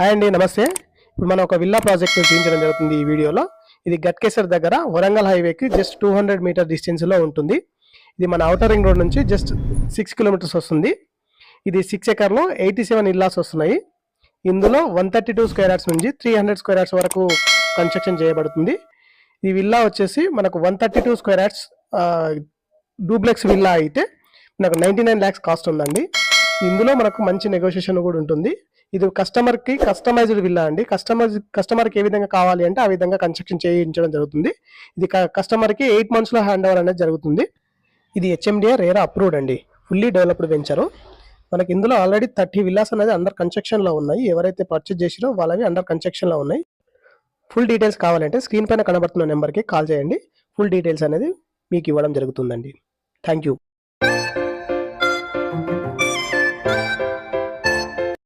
Hi అండి, నమస్తే. ఇప్పుడు మనం ఒక విల్లా ప్రాజెక్ట్ చూపించడం జరుగుతుంది ఈ వీడియోలో. ఇది గట్కేసర్ దగ్గర వరంగల్ హైవేకి జస్ట్ 200 మీటర్ డిస్టెన్స్లో ఉంటుంది. ఇది మన ఔటర్ రింగ్ రోడ్ నుంచి జస్ట్ 6 కిలోమీటర్స్ వస్తుంది. ఇది 6 ఎకర్లో 87 ఇల్లాస్ వస్తున్నాయి. ఇందులో 132 స్క్వేర్ యార్డ్స్ నుంచి 300 స్క్వేర్ యార్డ్స్ వరకు కన్స్ట్రక్షన్ చేయబడుతుంది. ఈ విల్లా వచ్చేసి మనకు 132 స్క్వేర్ యార్డ్స్ డూప్లెక్స్ విల్లా అయితే మనకు 99 lakhs కాస్ట్ ఉందండి. ఇందులో మనకు మంచి నెగోషియేషన్ కూడా ఉంటుంది. ఇది కస్టమర్కి కస్టమైజ్డ్ విల్లా అండి. కస్టమర్కి ఏ విధంగా కావాలి అంటే ఆ విధంగా కన్స్ట్రక్షన్ చేయించడం జరుగుతుంది. ఇది కస్టమర్కి 8 monthsలో హ్యాండ్ ఓవర్ అనేది జరుగుతుంది. ఇది HMDA రేరా అప్రూవ్డ్ అండి, ఫుల్లీ డెవలప్డ్ వెంచరు. మనకి ఇందులో ఆల్రెడీ 30 విల్లాస్ అనేది అండర్ కన్స్ట్రక్షన్లో ఉన్నాయి. ఎవరైతే పర్చేజ్ చేసిరో వాళ్ళవి అండర్ కన్స్ట్రక్షన్లో ఉన్నాయి. ఫుల్ డీటెయిల్స్ కావాలంటే స్క్రీన్ పైన కనబడుతున్న నెంబర్కి కాల్ చేయండి. ఫుల్ డీటెయిల్స్ అనేది మీకు ఇవ్వడం జరుగుతుందండి. Thank you.